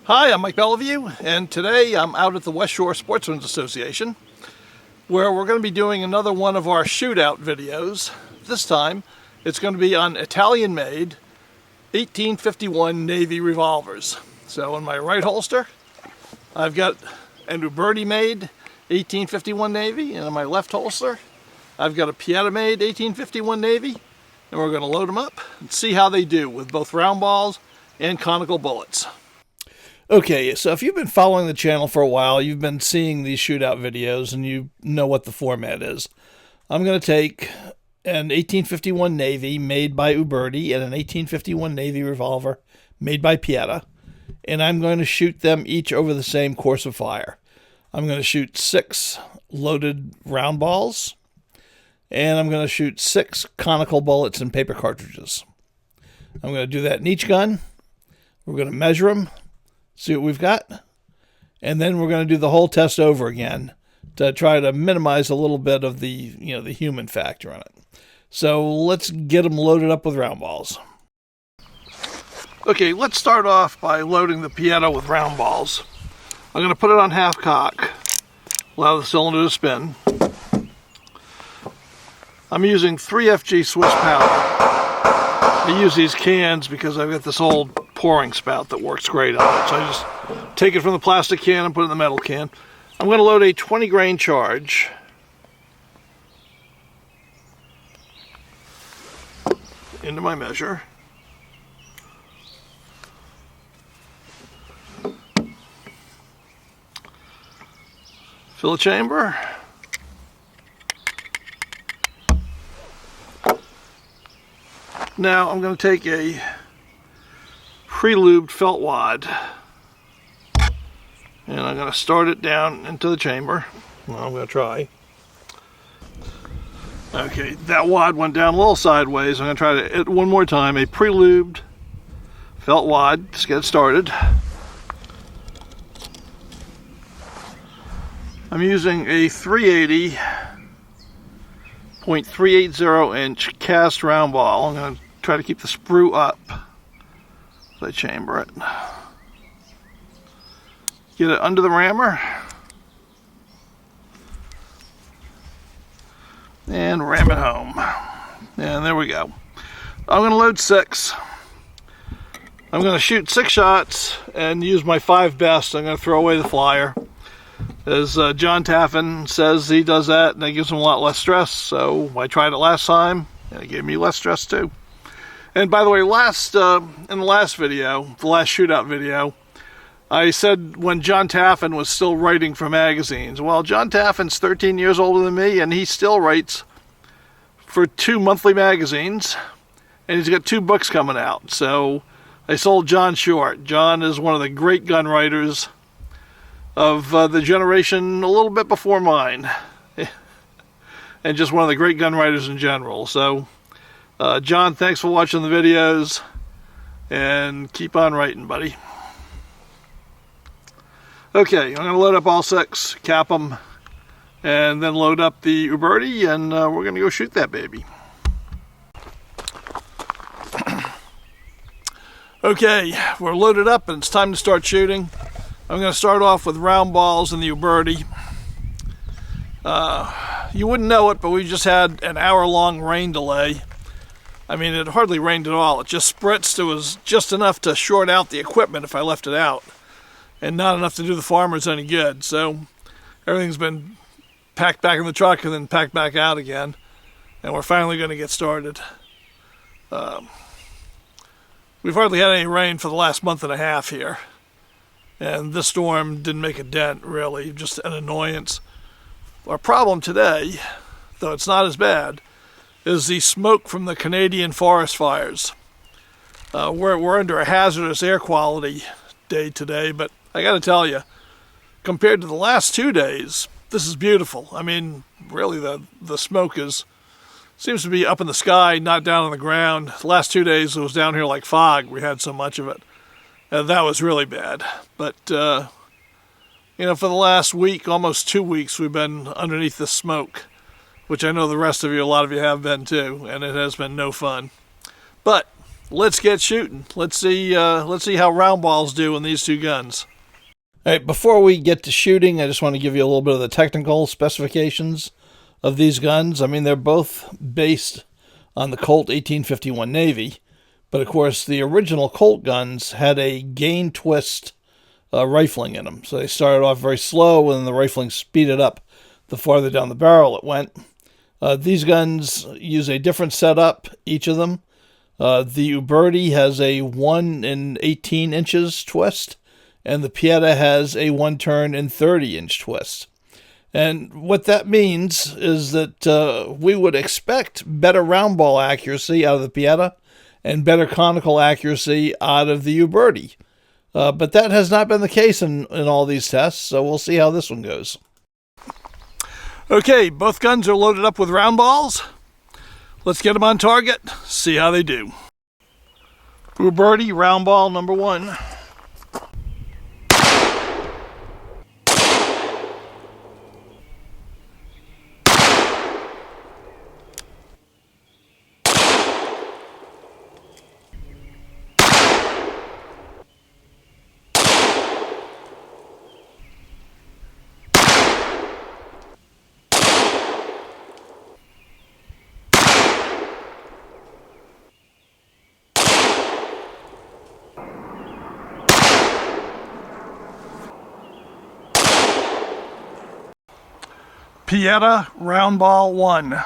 Hi, I'm Mike Beliveau, and today I'm out at the West Shore Sportsmen's Association, where we're going to be doing another one of our shootout videos. This time, it's going to be on Italian-made 1851 Navy revolvers. So in my right holster, I've got an Uberti-made 1851 Navy, and in my left holster, I've got a Pietta-made 1851 Navy, and we're going to load them up and see how they do with both round balls and conical bullets. Okay, so if you've been following the channel for a while, you've been seeing these shootout videos and you know what the format is. I'm going to take an 1851 Navy made by Uberti and an 1851 Navy revolver made by Pietta, and I'm going to shoot them each over the same course of fire. I'm going to shoot 6 loaded round balls, and I'm going to shoot 6 conical bullets in paper cartridges. I'm going to do that in each gun. We're going to measure them, see what we've got, and then we're going to do the whole test over again to try to minimize a little bit of the human factor on it. So let's get them loaded up with round balls. Okay, let's start off by loading the Pietta with round balls. I'm going to put it on half cock, allow the cylinder to spin. I'm using 3FG Swiss powder. I use these cans because I've got this old pouring spout that works great on it. So I just take it from the plastic can and put it in the metal can. I'm going to load a 20 grain charge. Into my measure. Fill the chamber. Now I'm going to take a pre-lubed felt wad and I'm going to start it down into the chamber. Well, I'm going to try. Okay, that wad went down a little sideways. I'm going to try to hit one more time. A pre-lubed felt wad. Just get it started. I'm using a 380.380 inch cast round ball. I'm going to try to keep the sprue up as I chamber it. Get it under the rammer and ram it home. And there we go. I'm going to load 6. I'm going to shoot 6 shots and use my 5 best. I'm going to throw away the flyer. As John Taffin says, he does that and it gives him a lot less stress. So I tried it last time and it gave me less stress too. And by the way, in the last video, the last shootout video, I said when John Taffin was still writing for magazines. Well, John Taffin's 13 years older than me, and he still writes for 2 monthly magazines, and he's got 2 books coming out. So I sold John short. John is one of the great gun writers of the generation a little bit before mine, and just one of the great gun writers in general. So John, thanks for watching the videos, and keep on writing, buddy. Okay, I'm going to load up all 6, cap them, and then load up the Uberti, and we're going to go shoot that baby. Okay, we're loaded up and it's time to start shooting. I'm going to start off with round balls in the Uberti. You wouldn't know it, but we just had an hour-long rain delay. I mean, it hardly rained at all. It just spritzed. It was just enough to short out the equipment if I left it out, and not enough to do the farmers any good. So everything's been packed back in the truck and then packed back out again, and we're finally going to get started. We've hardly had any rain for the last month and a half here, and this storm didn't make a dent, really, just an annoyance. Our problem today, though it's not as bad, is the smoke from the Canadian forest fires. We're under a hazardous air quality day today, but I gotta tell you, compared to the last 2 days, this is beautiful. I mean, really, the smoke seems to be up in the sky, not down on the ground. The last 2 days it was down here like fog. We had so much of it, and that was really bad. But for the last week, almost 2 weeks, we've been underneath the smoke, which I know the rest of you, a lot of you have been too, and it has been no fun. But let's get shooting. Let's see how round balls do in these two guns. All right, before we get to shooting, I just want to give you a little bit of the technical specifications of these guns. I mean, they're both based on the Colt 1851 Navy, but of course the original Colt guns had a gain twist rifling in them. So they started off very slow, and then the rifling speeded up the farther down the barrel it went. These guns use a different setup, each of them. The Uberti has a 1 in 18 inches twist, and the Pietta has a 1 turn in 30-inch twist. And what that means is that we would expect better round ball accuracy out of the Pietta and better conical accuracy out of the Uberti. But that has not been the case in all these tests, so we'll see how this one goes. Okay, both guns are loaded up with round balls. Let's get them on target, see how they do. Uberti round ball number 1. Pietta round ball 1.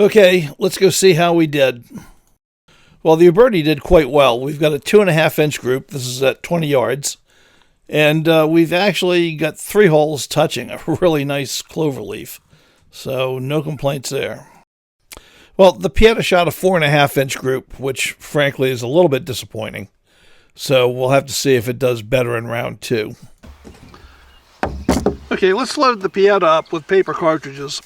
Okay, let's go see how we did. Well, the Uberti did quite well. We've got a 2.5-inch group. This is at 20 yards. And we've actually got 3 holes touching a really nice clover leaf. So no complaints there. Well, the Pietta shot a 4.5-inch group, which frankly is a little bit disappointing. So we'll have to see if it does better in round 2. Okay, let's load the Pietta up with paper cartridges.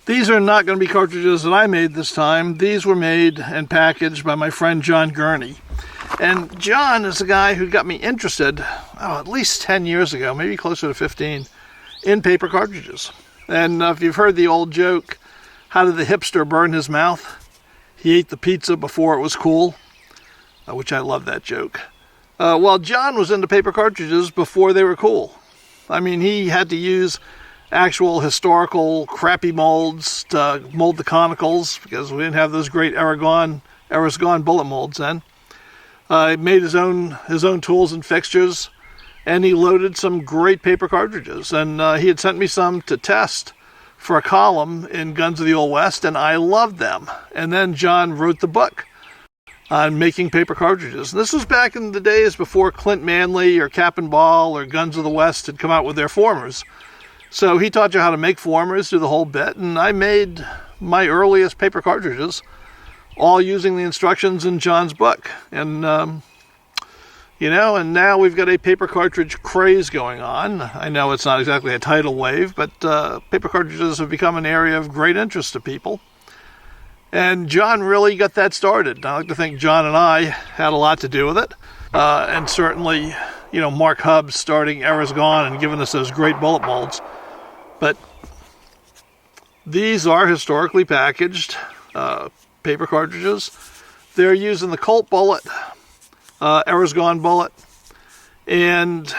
These are not going to be cartridges that I made this time. These were made and packaged by my friend John Gurney. And John is the guy who got me interested, at least 10 years ago, maybe closer to 15, in paper cartridges. And if you've heard the old joke, how did the hipster burn his mouth? He ate the pizza before it was cool, which I love that joke. Well, John was into paper cartridges before they were cool. I mean, he had to use actual historical crappy molds to mold the Conicals because we didn't have those great Aragon bullet molds then. He made his own tools and fixtures, and he loaded some great paper cartridges. And he had sent me some to test for a column in Guns of the Old West, and I loved them. And then John wrote the book on making paper cartridges. And this was back in the days before Clint Manley or Cap and Ball or Guns of the West had come out with their formers. So he taught you how to make formers, do the whole bit, and I made my earliest paper cartridges all using the instructions in John's book. And, and now we've got a paper cartridge craze going on. I know it's not exactly a tidal wave, but paper cartridges have become an area of great interest to people. And John really got that started. I like to think John and I had a lot to do with it. And certainly, Mark Hubbs starting Era's Gone and giving us those great bullet molds. But these are historically packaged paper cartridges. They're using the Colt bullet, Era's Gone bullet, and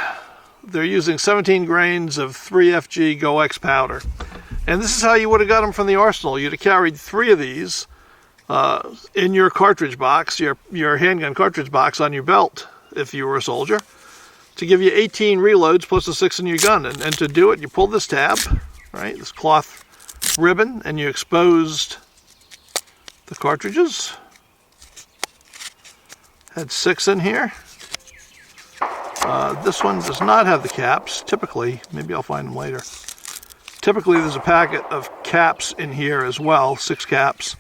they're using 17 grains of 3FG GoX powder. And this is how you would have got them from the arsenal. You'd have carried 3 of these in your cartridge box, your handgun cartridge box on your belt if you were a soldier, to give you 18 reloads plus a 6 in your gun. And to do it, you pull this tab, right, this cloth ribbon, and you exposed the cartridges. Had 6 in here. This one does not have the caps, typically. Maybe I'll find them later. Typically there's a packet of caps in here as well, 6 caps,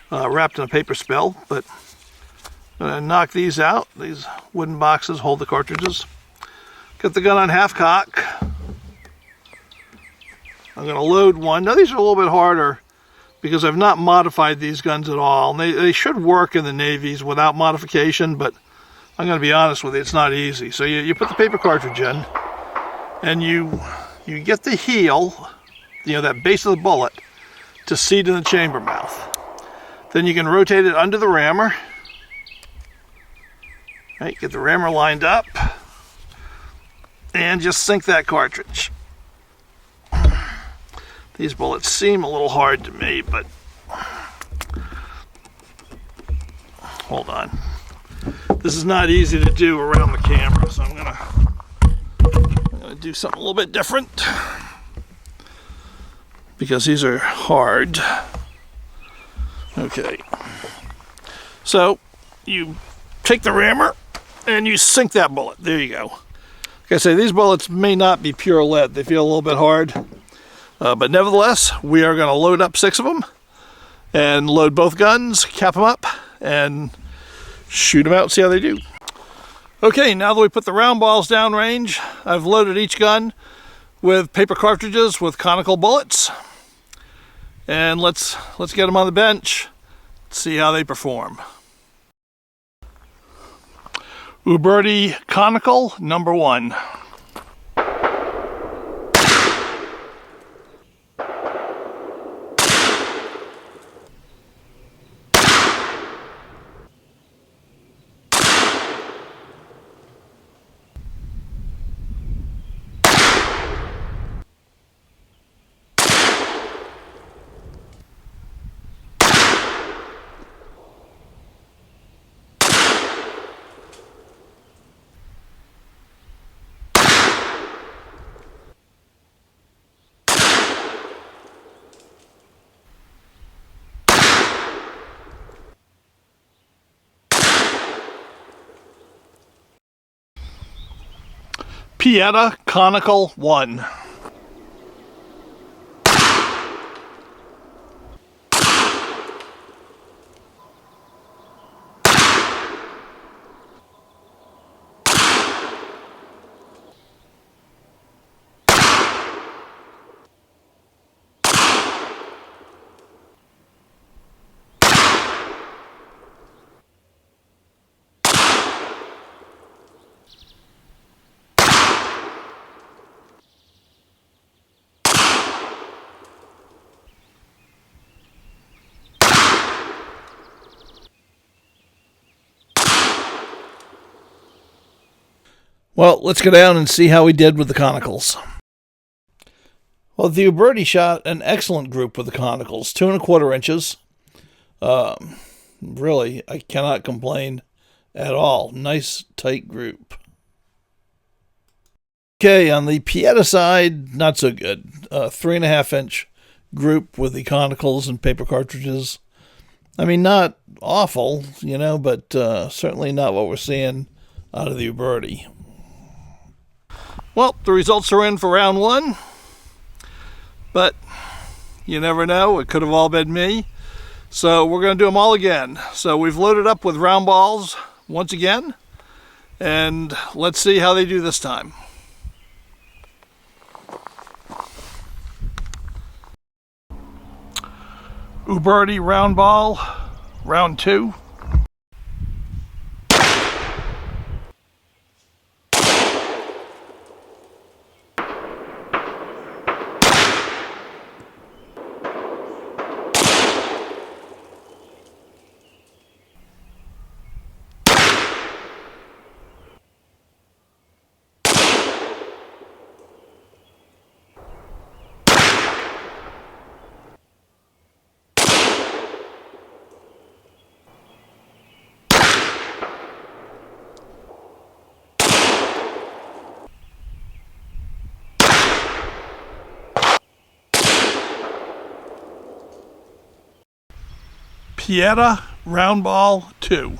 wrapped in a paper spill, but I'm going to knock these out. These wooden boxes hold the cartridges. Get the gun on half cock. I'm going to load one. Now these are a little bit harder because I've not modified these guns at all. And they should work in the Navies without modification, but I'm going to be honest with you, it's not easy. So you put the paper cartridge in, and you get the heel, that base of the bullet, to seat in the chamber mouth. Then you can rotate it under the rammer. Right, get the rammer lined up, and just sink that cartridge. These bullets seem a little hard to me, but hold on. This is not easy to do around the camera, so I'm gonna do something a little bit different because these are hard. Okay. So you take the rammer and you sink that bullet. There you go. Like I say, these bullets may not be pure lead. They feel a little bit hard. But nevertheless, we are going to load up 6 of them and load both guns, cap them up, and shoot them out and see how they do. Okay, now that we put the round balls downrange, I've loaded each gun with paper cartridges with conical bullets. And let's get them on the bench, see how they perform. Uberti Conical #1. Pietta Conical 1. Well, let's go down and see how we did with the conicals. Well, the Uberti shot an excellent group with the conicals, 2 1/4 inches. Really, I cannot complain at all. Nice, tight group. Okay, on the Pietta side, not so good. 3 1/2 inch group with the conicals and paper cartridges. I mean, not awful, but certainly not what we're seeing out of the Uberti. Well, the results are in for round 1, but you never know. It could have all been me. So we're going to do them all again. So we've loaded up with round balls once again, and let's see how they do this time. Uberti round ball, round 2. Pietta round ball 2.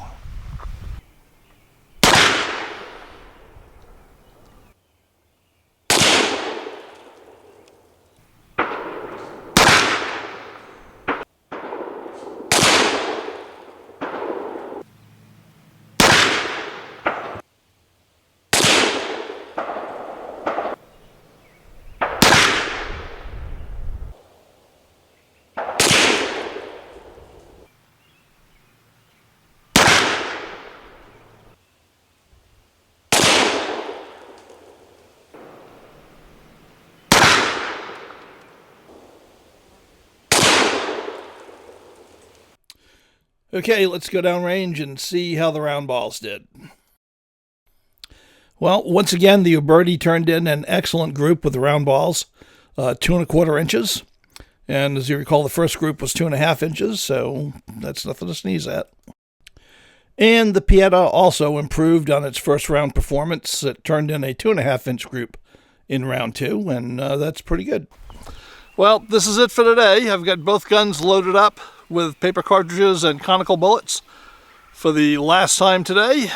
Okay, let's go downrange and see how the round balls did. Well, once again, the Uberti turned in an excellent group with the round balls, 2¼ inches. And as you recall, the first group was 2½ inches, so that's nothing to sneeze at. And the Pietta also improved on its first round performance. It turned in a 2½ inch group in round 2, and that's pretty good. Well, this is it for today. I've got both guns loaded up with paper cartridges and conical bullets for the last time today.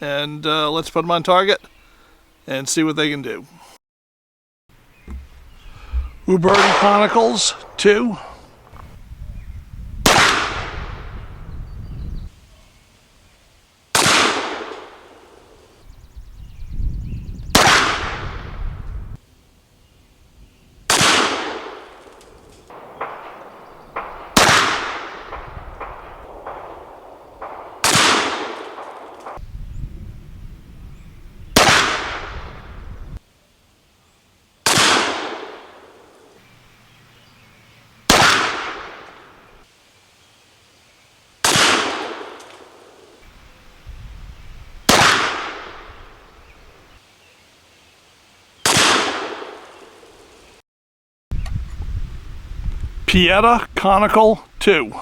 And let's put them on target and see what they can do. Uberti Conicals 2. Pietta Conical 2.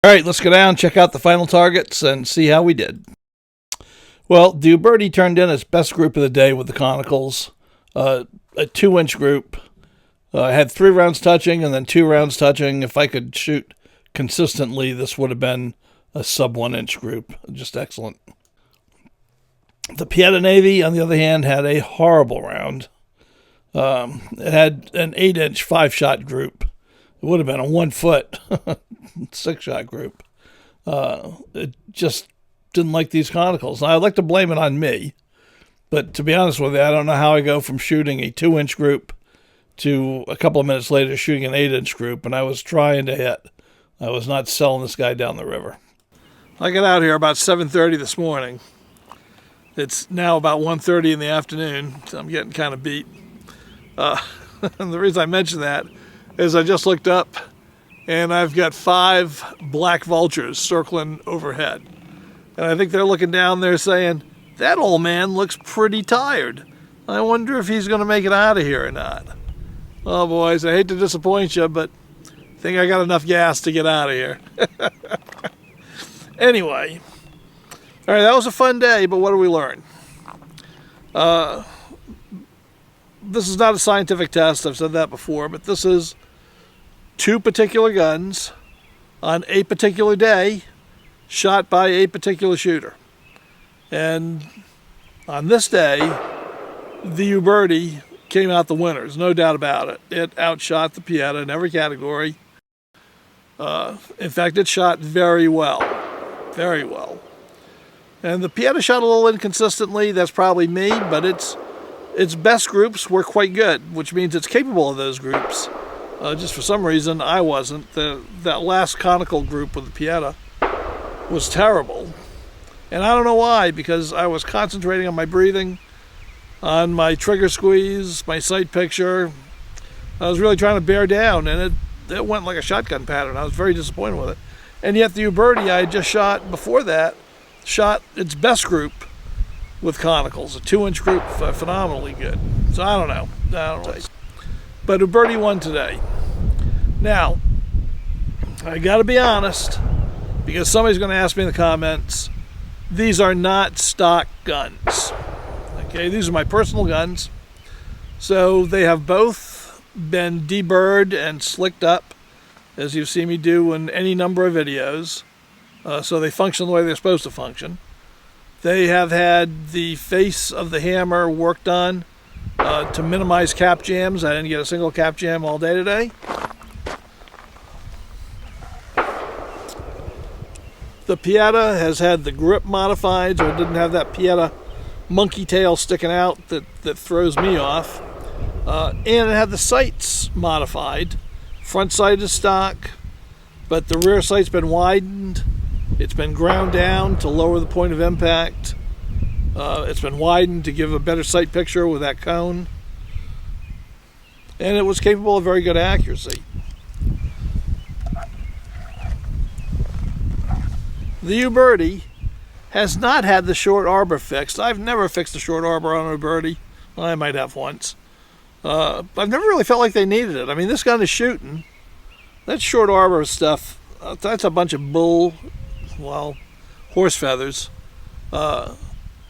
All right, let's go down, check out the final targets, and see how we did. Well, the Uberti turned in its best group of the day with the Conicals, a 2-inch group. I had 3 rounds touching and then 2 rounds touching. If I could shoot consistently, this would have been a sub-1-inch group. Just excellent. The Pietta Navy, on the other hand, had a horrible round. It had an 8-inch 5-shot group. It would have been a 1-foot 6-shot group. It just didn't like these Conicals. Now, I'd like to blame it on me, but to be honest with you, I don't know how I go from shooting a 2-inch group to a couple of minutes later shooting an 8-inch group, and I was trying to hit. I was not selling this guy down the river. I got out here about 7:30 this morning. It's now about 1:30 in the afternoon, so I'm getting kind of beat. And the reason I mention that is I just looked up, and I've got 5 black vultures circling overhead. And I think they're looking down there saying, that old man looks pretty tired. I wonder if he's going to make it out of here or not. Oh, boys, I hate to disappoint you, but I think I got enough gas to get out of here. Anyway, all right, that was a fun day, but what did we learn? This is not a scientific test, I've said that before, but this is 2 particular guns on a particular day shot by a particular shooter. And on this day, the Uberti came out the winners, no doubt about it. It outshot the Pietta in every category. In fact, it shot very well, very well. And the Pietta shot a little inconsistently. That's probably me, but its best groups were quite good, which means it's capable of those groups. Just for some reason, I wasn't. That last conical group with the Pietta was terrible. And I don't know why, because I was concentrating on my breathing, on my trigger squeeze, my sight picture. I was really trying to bear down, and it went like a shotgun pattern. I was very disappointed with it. And yet the Uberti I had just shot before that, shot its best group with conicals, a 2-inch group, phenomenally good. So I don't know. But Uberti won today. Now, I got to be honest, because somebody's going to ask me in the comments, these are not stock guns. Okay, these are my personal guns. So they have both been deburred and slicked up, as you've seen me do in any number of videos. So they function the way they're supposed to function. They have had the face of the hammer worked on to minimize cap jams. I didn't get a single cap jam all day today. The Pietta has had the grip modified, so it didn't have that Pietta monkey tail sticking out that throws me off. And it had the sights modified. Front sight is stock, but the rear sight's been widened. It's been ground down to lower the point of impact. It's been widened to give a better sight picture with that cone. And it was capable of very good accuracy. The Uberti has not had the short arbor fixed. I've never fixed the short arbor on an Uberti. Well, I might have once. But I've never really felt like they needed it. I mean, this gun is shooting. That short arbor stuff, that's a bunch of horse feathers.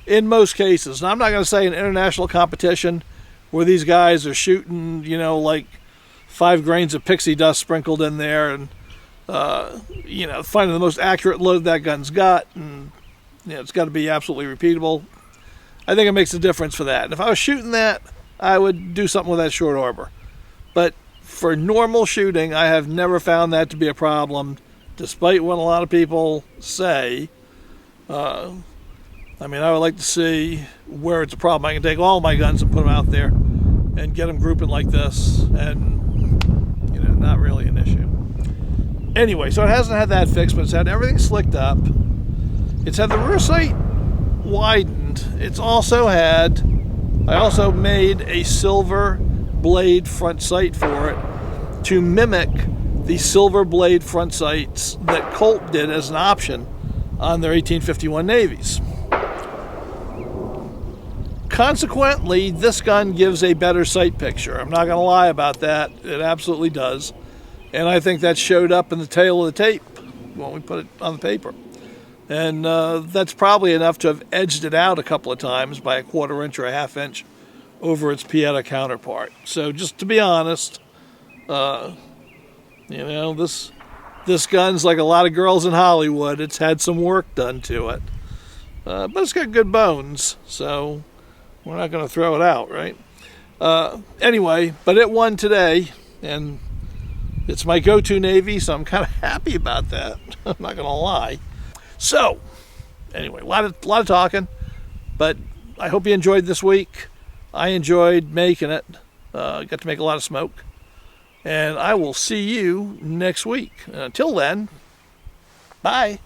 In most cases. Now, I'm not going to say in international competition where these guys are shooting, like 5 grains of pixie dust sprinkled in there and, finding the most accurate load that gun's got, and it's got to be absolutely repeatable. I think it makes a difference for that. And if I was shooting that, I would do something with that short arbor. But for normal shooting, I have never found that to be a problem, despite what a lot of people say. I would like to see where it's a problem. I can take all my guns and put them out there and get them grouping like this, and not really an issue. Anyway, so it hasn't had that fixed, but it's had everything slicked up. It's had the rear sight widened. It's also had, I also made a silver blade front sight for it to mimic the silver blade front sights that Colt did as an option on their 1851 Navies. Consequently, this gun gives a better sight picture. I'm not going to lie about that. It absolutely does. And I think that showed up in the tail of the tape when we put it on the paper. And that's probably enough to have edged it out a couple of times by a 1/4 inch or a 1/2 inch over its Pietta counterpart. So just to be honest, this gun's like a lot of girls in Hollywood. It's had some work done to it. But it's got good bones, so we're not going to throw it out, right? Anyway, but it won today, and it's my go-to Navy, so I'm kind of happy about that. I'm not going to lie. So, anyway, a lot of talking, but I hope you enjoyed this week. I enjoyed making it. Got to make a lot of smoke. And I will see you next week. Until then, bye.